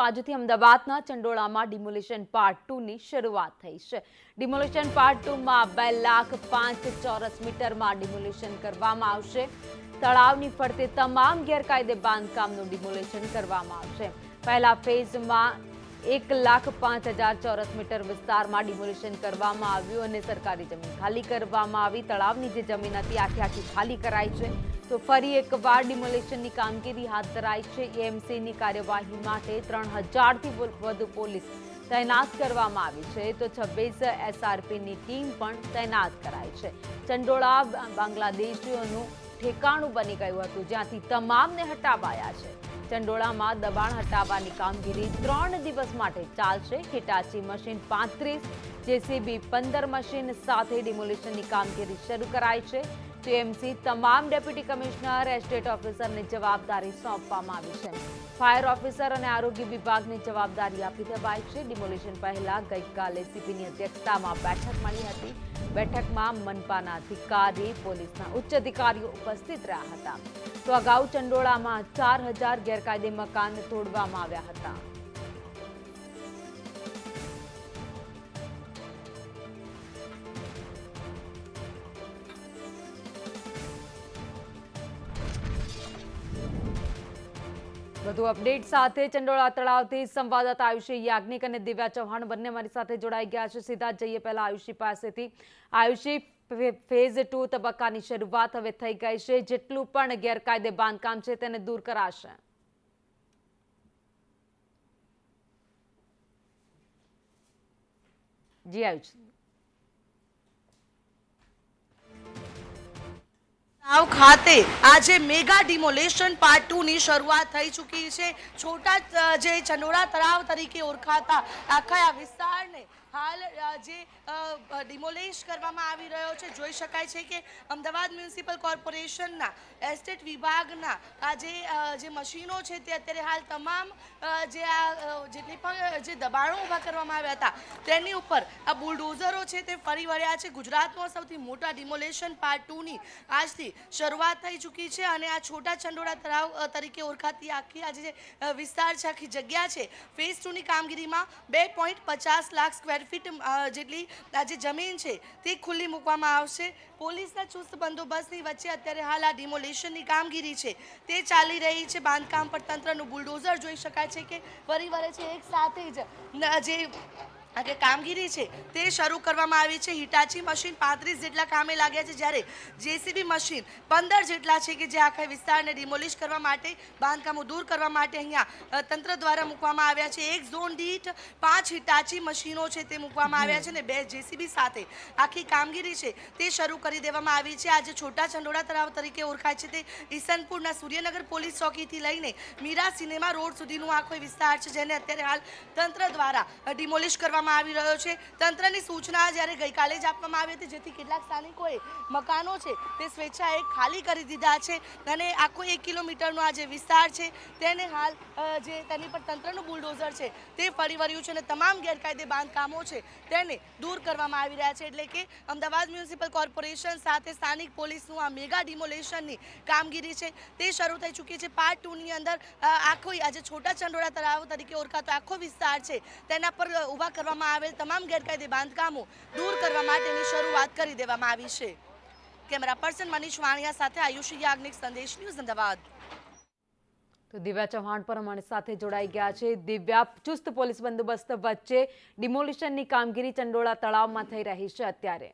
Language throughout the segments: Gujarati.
આજથી અમદાવાદના ચંડોળામાં ડિમોલિશન પાર્ટ 2 ની શરૂઆત થઈ છે। ડિમોલિશન પાર્ટ 2 માં 2,05,000 ચોરસ મીટરમાં ડિમોલિશન કરવામાં આવશે। તળાવની ફરતે તમામ ગેરકાયદે બાંધકામનું ડિમોલિશન કરવામાં આવશે। પહેલા ફેઝમાં 1,05,000 ચોરસ મીટર વિસ્તારમાં ડિમોલિશન કરવામાં આવ્યું અને સરકારી જમીન ખાલી કરવામાં આવી। તળાવની જે જમીન હતી આખી ખાલી કરાઈ છે। તો ફરી એકવાર ડિમોલિશનની કામગીરી હાથ ધરાઈ છે। એએમસીની કાર્યવાહી માટે 3,000થી વધુ પોલીસ તૈનાત કરવામાં આવી છે। તો 26 એસઆરપીની ટીમ પણ તૈનાત કરાઈ છે। ચંડોળા બાંગ્લાદેશીઓનું ઠેકાણું બની ગયું હતું, જ્યાંથી તમામને હટાવાયા છે। ચંડોળામાં દબાણ હટાવવાની કામગીરી 3 દિવસ માટે ચાલશે। હિટાચી મશીન 35, જેસીબી 15 મશીન સાથે ડિમોલિશનની કામગીરી શરૂ કરાઈ છે। ટીએમસી તમામ ડેપ્યુટી કમિશનર, એસ્ટેટ ઓફિસરને જવાબદારી સોંપવામાં આવી છે। ફાયર ઓફિસર અને આરોગ્ય વિભાગને જવાબદારી આપી દેવાઈ છે। ડિમોલિશન પહેલા ગઈકાલે સીપીની અધ્યક્ષતામાં બેઠક મળી હતી। બેઠકમાં મનપાના અધિકારી, પોલીસના ઉચ્ચ અધિકારીઓ ઉપસ્થિત રહ્યા હતા। તો અગાઉ ચંડોળામાં 4,000 ગેરકાયદે મકાન તોડવામાં આવ્યા હતા। વધુ અપડેટ સાથે ચંડોળા તળાવથી સંવાદદાતા આયુષી યાજ્ઞિક અને દિવ્યા ચૌહાણ બંને મારી સાથે જોડાઈ ગયા છે। સીધા જઈએ પહેલા આયુષી પાસેથી। આયુષી, ફેઝ 2 તબક્કાની શરૂઆત હવે થઈ ગઈ છે। જેટલું પણ ગેરકાયદે બાંધકામ છે તેને દૂર કરાશે। જી આયુષી। ખાતે આજે મેગા ડિમોલેશન પાર્ટ 2 ની શરૂઆત થઈ ચૂકી છે। છોટા જે ચંડોળા તળાવ તરીકે ઓળખાતા આખા વિસ્તારને હાલ જે ડિમોલિશ કરવામાં આવી રહ્યો છે। જોઈ શકાય છે કે અમદાવાદ મ્યુનિસિપલ કોર્પોરેશનના એસ્ટેટ વિભાગના જે મશીનો છે તે અત્યારે હાલ તમામ જેટલી પણ જે દબાણો ઊભા કરવામાં આવ્યા હતા તેની ઉપર આ બુલડોઝરો છે તે ફરી વળ્યા છે। ગુજરાતનો સૌથી મોટા ડિમોલેશન પાર્ટ 2 ની આજથી શરૂઆત થઈ ચૂકી છે અને આ છોટા ચંડોળા તળાવ તરીકે ઓળખાતી આખી આજે જે વિસ્તાર છે, આખી જગ્યા છે, ફેઝ 2 ની કામગીરીમાં 2.50 લાખ સ્ક્વેર ફીટ જેટલી આ જે જમીન છે તે ખુલ્લી મૂકવામાં આવશે। પોલીસના ચુસ્ત બંદોબસ્તની વચ્ચે અત્યારે હાલ આ ડિમોલિશનની કામગીરી છે તે ચાલી રહી છે। બાંધકામ પર તંત્રનું બુલડોઝર જોઈ શકાય છે કે ફરી વળે છે। એક સાથે જ જે કામગીરી છે તે શરૂ કરવામાં આવી છે। હિટાચી મશીન 35 જેટલા કામે લાગ્યા છે, જ્યારે જેસીબી મશીન 15 જેટલા છે કે જે આખા વિસ્તારને ડિમોલિશ કરવા માટે, બાંધકામો દૂર કરવા માટે અહીંયા તંત્ર દ્વારા મૂકવામાં આવ્યા છે। એક ઝોન દીઠ 5 હિટાચી મશીનો છે તે મૂકવામાં આવ્યા છે અને 2 જેસીબી સાથે આખી કામગીરી છે તે શરૂ કરી દેવામાં આવી છે। આજે છોટા ચંડોળા તળાવ તરીકે ઓળખાય છે તે ઈસનપુરના સૂર્યનગર પોલીસ ચોકીથી લઈને મીરા સિનેમા રોડ સુધીનો આખો વિસ્તાર છે, જેને અત્યારે હાલ તંત્ર દ્વારા ડિમોલિશ કરવામાં આવી રહ્યો છે। તંત્રની સૂચના જ્યારે ગઈકાલે જ આપવામાં આવી હતી, જેથી કેટલાક સ્થાનિકોએ મકાનો છે તે સ્વેચ્છાએ ખાલી કરી દીધા છે અને આખો 1 કિલોમીટરનો આ જે વિસ્તાર છે તેને હાલ તેની પર તંત્રનું બુલડોઝર છે તે ફરી વળ્યું છે અને તમામ ગેરકાયદે બાંધકામો છે તેને દૂર કરવામાં આવી રહ્યા છે। એટલે કે અમદાવાદ મ્યુનિસિપલ કોર્પોરેશન સાથે સ્થાનિક પોલીસનું આ મેગા ડિમોલેશનની કામગીરી છે તે શરૂ થઈ ચૂકી છે। પાર્ટ 2 ની અંદર આખો આજે છોટા ચંડોળા તળાવ તરીકે ઓળખાતો આખો વિસ્તાર છે તેના પર ઊભા કરવામાં આવેલ તમામ ગેરકાયદે બાંધકામો દૂર કરવા માટેની શરૂઆત કરી દેવામાં આવી છે। કેમેરા પર્સન મનીષ વાણિયા સાથે આયુષી યાજ્ઞિક, સંદેશ ન્યૂઝ, અમદાવાદ। તો દિવ્યા ચૌહાણ પણ અમારી સાથે જોડાઈ ગયા છે। દિવ્યા, ચુસ્ત પોલીસ બંદોબસ્ત વચ્ચે ડિમોલિશનની કામગીરી ચંડોળા તળાવમાં થઈ રહી છે અત્યારે।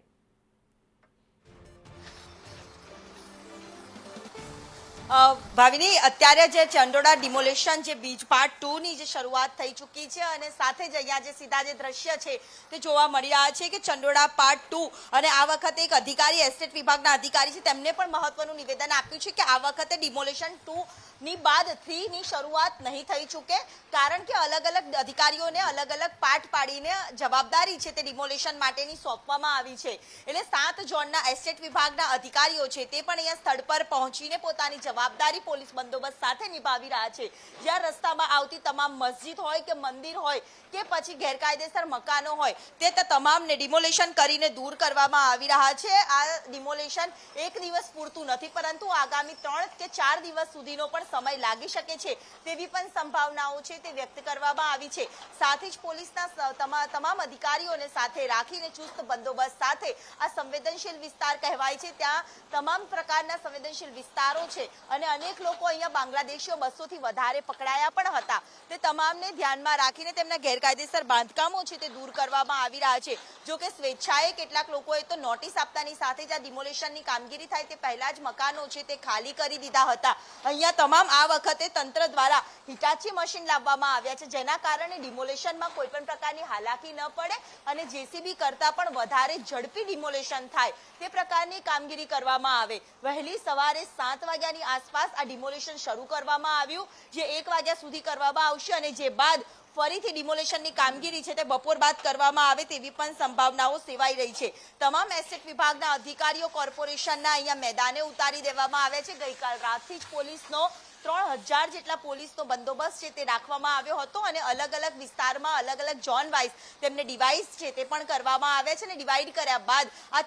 ભાવિની, અત્યારે જે ચંડોળા ડિમોલેશન જે બીજ પાર્ટ 2 ની જે શરૂઆત થઈ ચૂકી છે અને સાથે જ અહીંયા જે સીધા જે દ્રશ્ય છે તે જોવા મળી રહ્યા છે કે ચંડોળા પાર્ટ 2 અને આ વખતે એક અધિકારી, એસ્ટેટ વિભાગના અધિકારી છે, તેમને પણ મહત્વનું નિવેદન આપ્યું છે કે આ વખતે ડિમોલેશન 2 ની બાદ 3 ની શરૂઆત નહીં થઈ ચૂકે, કારણ કે અલગ અલગ અધિકારીઓને અલગ અલગ પાર્ટ પાડીને જવાબદારી છે તે ડિમોલેશન માટેની સોંપવામાં આવી છે। એટલે 7 ઝોનના એસ્ટેટ વિભાગના અધિકારીઓ છે તે પણ અહીંયા સ્થળ પર પહોંચીને પોતાની જવાબદારી પોલીસ બંદોબસ્ત સાથે નિભાવી રહ્યા છે। જ્યાં રસ્તામાં આવતી તમામ મસ્જિદ હોય કે મંદિર હોય કે પછી ગેરકાયદેસર મકાનો હોય તે તમામને ડિમોલેશન કરીને દૂર કરવામાં આવી રહ્યા છે। આ ડિમોલેશન એક દિવસ પૂરતું નથી, પરંતુ આગામી 3 કે 4 દિવસ સુધીનો પણ સમય લાગી શકે છે તેવી પણ સંભાવનાઓ છે તે વ્યક્ત કરવામાં આવી છે. સાથે જ પોલીસના તમામ અધિકારીઓને સાથે રાખીને ચુસ્ત બંદોબસ્ત સાથે આ સંવેદનશીલ વિસ્તાર કહેવાય છે, ત્યાં તમામ પ્રકારના સંવેદનશીલ વિસ્તારો છે અને અનેક લોકો અહીંયા બાંગ્લાદેશીઓ 200 થી વધારે પકડાયા પણ હતા. તે તમામને ધ્યાનમાં રાખીને તેમના ગેરકાયદેસર બાંધકામો છે તે દૂર કરવામાં આવી રહ્યા છે. જો કે સ્વેચ્છાએ કેટલાક લોકોએ તો નોટિસ આપતાની સાથે જ આ ડિમોલેશનની કામગીરી થાય તે પહેલા જ મકાનો છે તે ખાલી કરી દીધા હતા. અહીંયા તમામ આ વખતે તંત્ર દ્વારા હિટાચી મશીન લાવવામાં આવ્યા છે, જેના કારણે ડિમોલેશનમાં કોઈ પણ પ્રકારની હાલાકી ન પડે અને જેસીબી કરતા પણ વધારે ઝડપી ડિમોલેશન થાય તે પ્રકારની કામગીરી કરવામાં આવે. વહેલી સવારે 7 વાગ્યાની આસપાસ આ ડિમોલેશન શરૂ કરવામાં આવ્યું, જે 1 વાગ્યા સુધી કરવામાં આવશે અને જે બાદ ફરીથી ડિમોલેશનની કામગીરી છે તે બપોર બાદ કરવામાં આવે તેવી પણ સંભાવનાઓ સેવાઈ રહી છે. તમામ એસ્ટેટ વિભાગના અધિકારીઓ કોર્પોરેશનના અહીંયા મેદાને ઉતારી દેવામાં આવ્યા છે. ગઈકાલ રાતથી જ પોલીસનો 3000 જેટલા પોલીસનો બંદોબસ્ત છે તે રાખવામાં આવ્યો હતો અને અલગ અલગ વિસ્તારમાં અલગ અલગ ઝોન વાઇઝ તેમને ડિવાઇસ છે તે પણ કરવામાં આવ્યા છે અને ડિવાઈડ કર્યા બાદ આ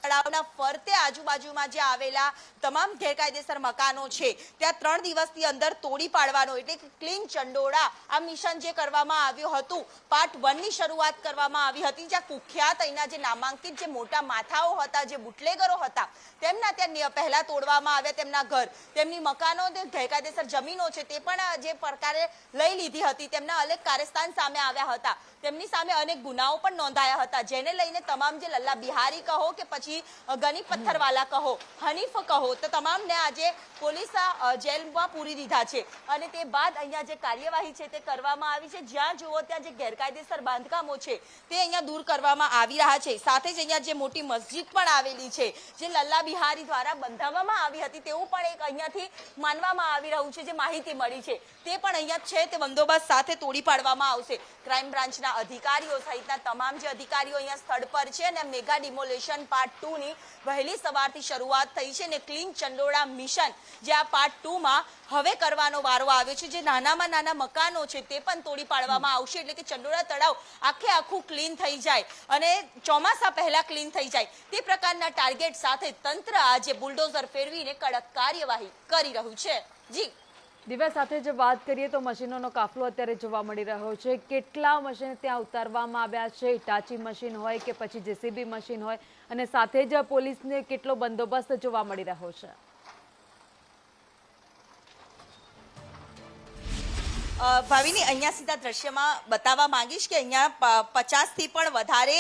તળાવના ફરતે આજુબાજુમાં જે આવેલા તમામ ગેરકાયદેસર મકાનો છે ત્યાં 3 દિવસની અંદર તોડી પાડવાનો એટલે કે ક્લીન ચંડોળા આ મિશન જે કરવામાં આવ્યું હતું, પાર્ટ 1 ની શરૂઆત કરવામાં આવી હતી, જ્યાં કુખ્યાત અહીંના જે નામાંકિત જે મોટા માથાઓ હતા, જે બુટલેગરો હતા, તેમના ત્યાં પહેલા તોડવામાં આવ્યા, તેમના ઘર, તેમની મકાનો, ગેરકાયદેસર જમીનો છે તે પણ જે પ્રકારે લઈ લીધી હતી, તેમના અનેક કારસ્તાન સામે આવ્યા હતા, તેમની સામે અનેક ગુનાઓ પણ નોંધાયા હતા, જેને લઈને તમામ જે લલ્લા બિહારી કહો કે પછી ગની પથ્થરવાલા કહો, હનીફ કહો, તો તમામને આજે પોલીસ જેલમાં પૂરી દીધા છે અને તે બાદ અહીંયા જે કાર્યવાહી છે તે કરવામાં આવી છે. જ્યાં જુઓ ત્યાં જે ગેરકાયદેસર બાંધકામો છે તે અહીંયા દૂર કરવામાં આવી રહ્યા છે. સાથે જ અહીંયા જે મોટી મસ્જિદ પણ આવેલી છે જે લલ્લા બિહારી દ્વારા બંધાવવામાં આવી હતી તેવું પણ એક અહીંયાથી માનવામાં આવી રહ્યું છે, જે માહિતી મળી છે તે પણ અહીંયા છે તે બંદોબસ્ત સાથે તોડી પાડવામાં આવશે. ક્રાઇમ બ્રાન્ચના અધિકારીઓ સહિતના તમામ જે અધિકારીઓ અહીંયા સ્થળ પર છે અને મેગા ડિમોલેશન પાર્ટ 2 ની વહેલી સવારથી શરૂઆત થઈ છે અને ક્લીન ચંડોળા મિશન જે આ પાર્ટ 2 માં હવે કરવાનો વારો આવ્યો છે. જે નાનામાં નાના મકાનો છે તે પણ તોડી પાડવામાં આવશે, એટલે કે ચંડોળા તળાવ આખું ક્લીન થઈ જાય અને ચોમાસા પહેલા ક્લીન થઈ જાય તે પ્રકારના ટાર્ગેટ સાથે તંત્ર આજે બુલડોઝર ફેરવીને કડક કાર્યવાહી કરી રહ્યું છે. જી દિવ્યા, સાથે જે વાત કરીએ તો મશીનોનો કાફલો અત્યારે જોવા મળી રહ્યો છે. કેટલા મશીન ત્યાં ઉતારવામાં આવ્યા છે? હિટાચી મશીન હોય કે પછી જેસીબી મશીન હોય, અને સાથે જ પોલીસને કેટલો બંદોબસ્ત જોવા મળી રહ્યો છે? ભાવિની, અહીંયા સીધા દ્રશ્યમાં બતાવવા માંગીશ કે અહીંયા 50 થી પણ વધારે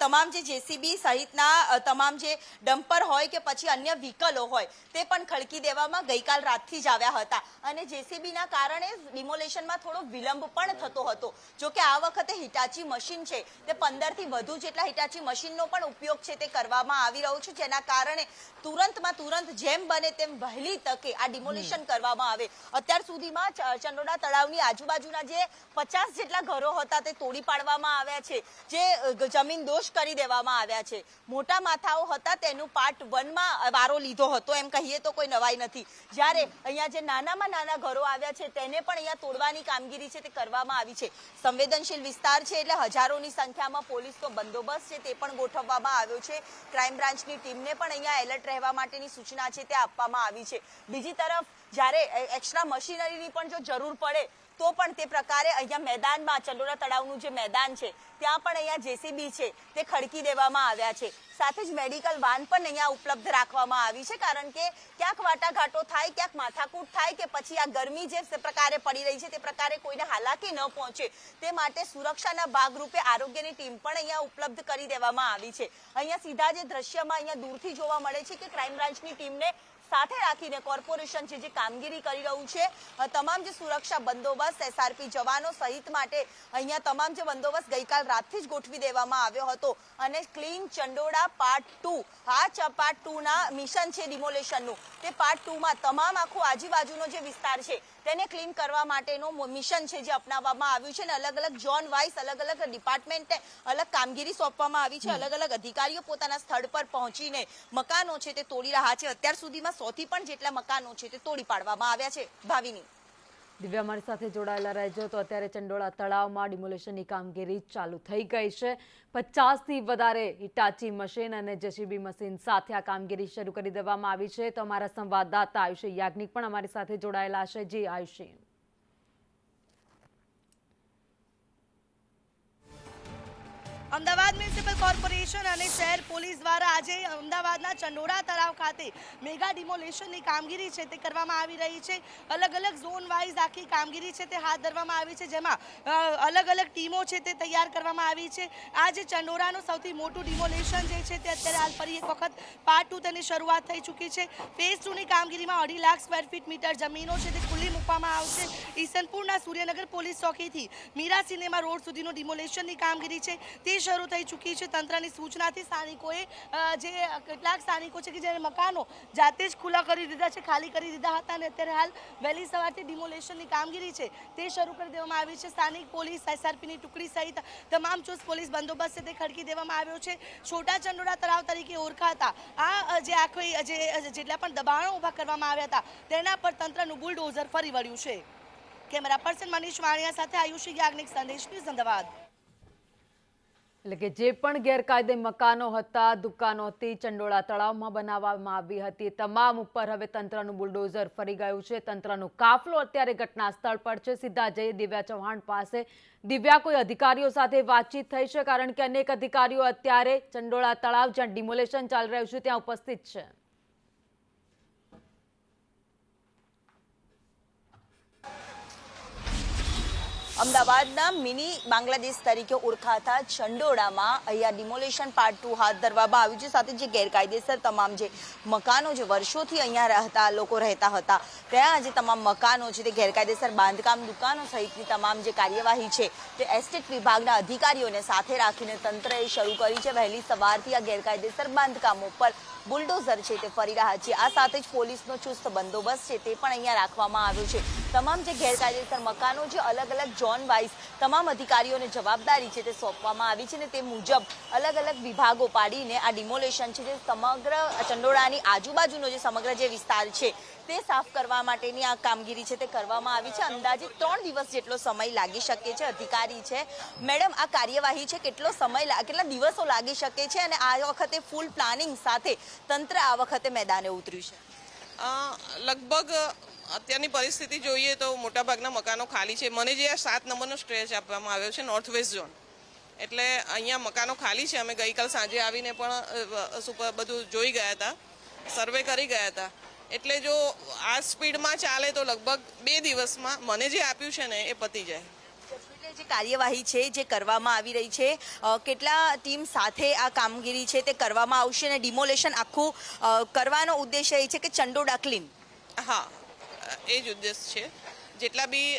તમામ જે જેસીબી સહિતના તમામ જે ડમ્પર હોય કે પછી અન્ય વ્હીકલો હોય તે પણ ખડકી દેવામાં ગઈકાલ રાતથી જ આવ્યા હતા અને જેસીબીના કારણે ડિમોલેશનમાં થોડો વિલંબ પણ થતો હતો. જો કે આ વખતે હિટાચી મશીન છે તે 15 થી વધુ જેટલા હિટાચી મશીનનો પણ ઉપયોગ છે તે કરવામાં આવી રહ્યો છે, જેના કારણે તુરંત જેમ બને તેમ વહેલી તકે આ ડિમોલેશન કરવામાં આવે. અત્યાર સુધીમાં ચંડોળા તળાવની આજુબાજુના જે 50 જેટલા ઘરો હતા તે તોડી પાડવામાં આવ્યા છે, જે જમીન દોષ કરી દેવામાં આવ્યા છે. મોટા માથાઓ હતા તેનું પાર્ટ 1 માં વારો લીધો હતો, એમ કહીએ તો કોઈ નવાઈ નથી. જ્યારે અહીંયા જે નાનામાં નાના ઘરો આવ્યા છે તેને પણ અહીંયા તોડવાની કામગીરી છે તે કરવામાં આવી છે. સંવેદનશીલ વિસ્તાર છે એટલે હજારોની સંખ્યામાં પોલીસનો બંદોબસ્ત છે તે પણ ગોઠવવામાં આવ્યો છે. ક્રાઇમ બ્રાન્ચની ટીમને પણ અહીંયા એલર્ટ રહેવા માટેની સૂચના છે તે આપવામાં આવી છે. બીજી તરફ જ્યારે એક્સ્ટ્રા મશીનરીની પણ જો જરૂર પડે તો પણ તે પ્રકારે અહીંયા મેદાનમાં ચંડોળા તળાવનું જે મેદાન છે ત્યાં પણ અહીંયા જેસીબી છે તે ખડકી દેવામાં આવ્યા છે. સાથે જ મેડિકલ વાન પણ અહીંયા ઉપલબ્ધ રાખવામાં આવી છે, કારણ કે ક્યાંક વાટાઘાટો થાય, ક્યાંક માથાકૂટ થાય કે પછી આ ગરમી જે પ્રકારે પડી રહી છે તે પ્રકારે કોઈને હાલાકી ન પહોંચે તે માટે સુરક્ષાના ભાગરૂપે આરોગ્યની ટીમ પણ અહીંયા ઉપલબ્ધ કરી દેવામાં આવી છે. અહીંયા સીધા જે દ્રશ્યમાં અહીંયા દૂરથી જોવા મળે છે કે ક્રાઇમ બ્રાન્ચની ટીમને સાથે રાખીને કોર્પોરેશન છે જે કામગીરી કરી રહ્યું છે. તમામ જે સુરક્ષા બંદોબસ્ત એસઆરપી જવાનો સહિત માટે અહીંયા તમામ જે બંદોબસ્ત ગઈકાલ રાતથી જ ગોઠવી દેવામાં આવ્યો હતો અને ક્લીન ચંડોળા પાર્ટ 2 આ પાર્ટ 2 ના મિશન છે ડિમોલેશનનું, તે પાર્ટ 2 માં તમામ આખું આજુબાજુનો જે વિસ્તાર છે તેને ક્લીન કરવા માટેનો મિશન છે જે અપનાવવામાં આવ્યું છે અને અલગ અલગ ઝોન વાઇઝ અલગ અલગ ડિપાર્ટમેન્ટને અલગ કામગીરી સોંપવામાં આવી છે. અલગ અલગ અધિકારીઓ પોતાના સ્થળ પર પહોંચીને મકાનો છે તે તોડી રહ્યા છે. અત્યાર સુધીમાં 100 થી પણ જેટલા મકાનો છે તે તોડી પાડવામાં આવ્યા છે. ભાવિની. દિવ્યા અમારી સાથે જોડાયેલા રહેજો. તો અત્યારે ચંડોળા તળાવમાં ડિમોલેશનની કામગીરી ચાલુ થઈ ગઈ છે. 50થી વધારે હિટાચી મશીન અને જેસીબી મશીન સાથે આ કામગીરી શરૂ કરી દેવામાં આવી છે. તો અમારા સંવાદદાતા આયુષી યાજ્ઞિક પણ અમારી સાથે જોડાયેલા છે. જી આયુષી. અમદાવાદ મ્યુનિસિપલ કોર્પોરેશન અને શહેર પોલીસ દ્વારા આજે અમદાવાદના ચંડોળા તળાવ ખાતે મેગા ડિમોલેશનની કામગીરી છે તે કરવામાં આવી રહી છે. અલગ અલગ ઝોન વાઇઝ આખી કામગીરી છે તે હાથ ધરવામાં આવી છે, જેમાં અલગ અલગ ટીમો છે તે તૈયાર કરવામાં આવી છે. આ જે ચંડોળાનું સૌથી મોટું ડિમોલેશન જે છે તે અત્યારે હાલ ફરી એક વખત પાર્ટ 2 તેની શરૂઆત થઈ ચૂકી છે. ફેઝ 2ની કામગીરીમાં 2.5 લાખ સ્ક્વેર ફીટ મીટર જમીનો છે તે ખુલ્લી મૂકવામાં આવશે. ઈસનપુરના સૂર્યનગર પોલીસ ચોકીથી મીરા સિનેમા રોડ સુધીનું ડિમોલેશનની કામગીરી છે તે શરૂ થઈ ચૂકી છે. તંત્રની સૂચનાથી સ્થાનિકોએ જે કેટલાક સ્થાનિકો છે કે જેને મકાનો જાતે જ ખુલ્લા કરી દીધા છે, ખાલી કરી દીધા હતા અને અત્યારે હાલ વહેલી સવારથી ડિમોલેશનની કામગીરી છે તે શરૂ કરી દેવામાં આવી છે. સ્થાનિક પોલીસ, એસઆરપીની ટુકડી સહિત તમામ ચુસ્ત પોલીસ બંદોબસ્ત છે તે ખડકી દેવામાં આવ્યો છે. છોટા ચંડોળા તળાવ તરીકે ઓળખાતા આ જે આખી જેટલા પણ દબાણો ઊભા કરવામાં આવ્યા હતા તેના પર તંત્રનું બુલડોઝર ફરી વળ્યું છે. કેમેરા પર્સન મનીષ વાણિયા સાથે આયુષી યાજ્ઞિક, સંદેશ ન્યૂઝ, અમદાવાદ. એટલે કે જે પણ ગેરકાયદે મકાનો હતા, દુકાનો હતી, ચંડોળા તળાવમાં બનાવવામાં આવી હતી, તમામ ઉપર હવે તંત્રનું બુલડોઝર ફરી ગયું છે. તંત્રનો કાફલો અત્યારે ઘટના સ્થળ પર છે. સીધા જઈએ દિવ્યા ચૌહાણ પાસે. દિવ્યા, કોઈ અધિકારીઓ સાથે વાતચીત થઈ છે? કારણ કે અનેક અધિકારીઓ અત્યારે ચંડોળા તળાવ જ્યાં ડિમોલેશન ચાલી રહ્યું છે ત્યાં ઉપસ્થિત છે. અમદાવાદના મિની બાંગ્લાદેશ તરીકે ઓળખાતા ચંડોળામાં અહીંયા ડિમોલેશન પાર્ટ 2 હાથ ધરવામાં આવ્યું છે. સાથે જે ગેરકાયદેસર તમામ જે મકાનો જે વર્ષોથી અહીંયા લોકો રહેતા હતા ત્યાં આજે તમામ મકાનો છે તે ગેરકાયદેસર બાંધકામ, દુકાનો સહિતની તમામ જે કાર્યવાહી છે તે એસ્ટેટ વિભાગના અધિકારીઓને સાથે રાખીને તંત્રએ શરૂ કરી છે. વહેલી સવારથી આ ગેરકાયદેસર બાંધકામો પર બુલડોઝર છે તે ફરી રહ્યા છે. આ સાથે જ પોલીસનો ચુસ્ત બંદોબસ્ત છે તે પણ અહીંયા રાખવામાં આવ્યો છે. તમામ જે ગેરકાયદેસર મકાનો જે અલગ અલગ ઝોન વાઇઝ તમામ અધિકારીઓને જવાબદારી છે તે સોંપવામાં આવી છે અને તે મુજબ અલગ અલગ વિભાગો પાડીને આ ડિમોલેશન છે જે સમગ્ર ચંડોળાની આજુબાજુનો જે સમગ્ર જે વિસ્તાર છે તે સાફ કરવા માટેની આ કામગીરી છે તે કરવામાં આવી છે. અંદાજિત 3 દિવસ જેટલો સમય લાગી શકે છે. અધિકારી છે મેડમ, આ કાર્યવાહી છે કેટલા દિવસો લાગી શકે છે અને આ વખતે ફૂલ પ્લાનિંગ સાથે તંત્ર આ વખતે મેદાને ઉતર્યું છે? લગભગ અત્યારની પરિસ્થિતિ જોઈએ તો મોટાભાગના મકાનો ખાલી છે. મને જે આ 7 નંબરનો સ્ટ્રેચ આપવામાં આવ્યો છે નોર્થ વેસ્ટ ઝોન, એટલે અહીંયા મકાનો ખાલી છે. અમે ગઈકાલ સાંજે આવીને પણ બધું જોઈ ગયા હતા, સર્વે કરી ગયા હતા. એટલે જો આ સ્પીડમાં ચાલે તો લગભગ 2 દિવસમાં મને જે આપ્યું છે ને એ પતી જાય. જે કાર્યવાહી છે જે કરવામાં આવી રહી છે, કેટલા ટીમ સાથે આ કામગીરી છે તે કરવામાં આવશે અને ડિમોલેશન આખું કરવાનો ઉદ્દેશ્ય એ છે કે ચંડોળા ક્લીન? હા, એ જ ઉદ્દેશ છે. જેટલા બી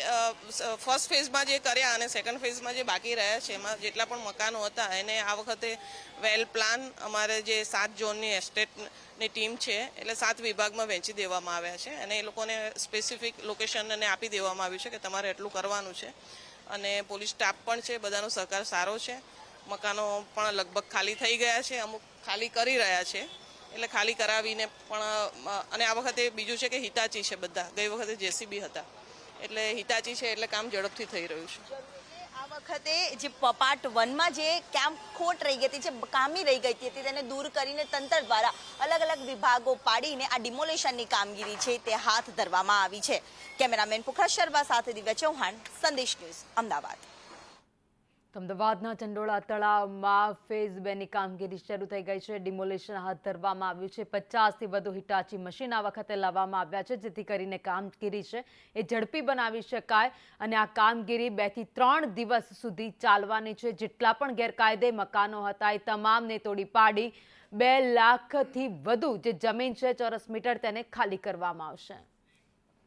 ફર્સ્ટ ફેઝમાં જે કર્યા અને સેકન્ડ ફેઝમાં જે બાકી રહ્યા છે એમાં જેટલા પણ મકાનો હતા એને આ વખતે વેલ પ્લાન અમારે જે 7 ઝોનની એસ્ટેટની ટીમ છે એટલે 7 વિભાગમાં વહેંચી દેવામાં આવ્યા છે અને એ લોકોને સ્પેસિફિક લોકેશન અને આપી દેવામાં આવ્યું છે કે તમારે એટલું કરવાનું છે. અને પોલીસ સ્ટાફ પણ છે, બધાનો સહકાર સારો છે. મકાનો પણ લગભગ ખાલી થઈ ગયા છે, અમુક ખાલી કરી રહ્યા છે. એટલે ખાલી કરાવીને પણ અને આ વખતે બીજું છે કે હિટાચી છે બધા. ગઈ વખતે જેસીબી હતા એટલે હિટાચી છે એટલે કામ ઝડપથી થઈ રહ્યું છે. આ વખતે જે પાર્ટ 1માં જે કામ ખોટ રહી ગઈ હતી, જે કામી રહી ગઈ હતી તેને દૂર કરીને તંત્ર દ્વારા અલગ અલગ વિભાગો પાડીને આ ડિમોલેશનની કામગીરી છે તે હાથ ધરવામાં આવી છે. કેમેરામેન પુખરા શર્મા સાથે દિવ્યા ચૌહાણ, સંદેશ ન્યૂઝ, અમદાવાદ. અમદાવાદના ચંડોળા તળાવમાં ફેઝ 2ની કામગીરી શરૂ થઈ ગઈ છે. ડિમોલેશન હાથ ધરવામાં આવ્યું છે. 50થી વધુ હિટાચી મશીન આ વખતે લાવવામાં આવ્યા છે જેથી કરીને કામગીરી છે એ ઝડપી બનાવી શકાય અને આ કામગીરી 2 થી 3 દિવસ સુધી ચાલવાની છે. જેટલા પણ ગેરકાયદે મકાનો હતા એ તમામને તોડી પાડી 2 લાખથી વધુ જે જમીન છે ચોરસ મીટર તેને ખાલી કરવામાં આવશે.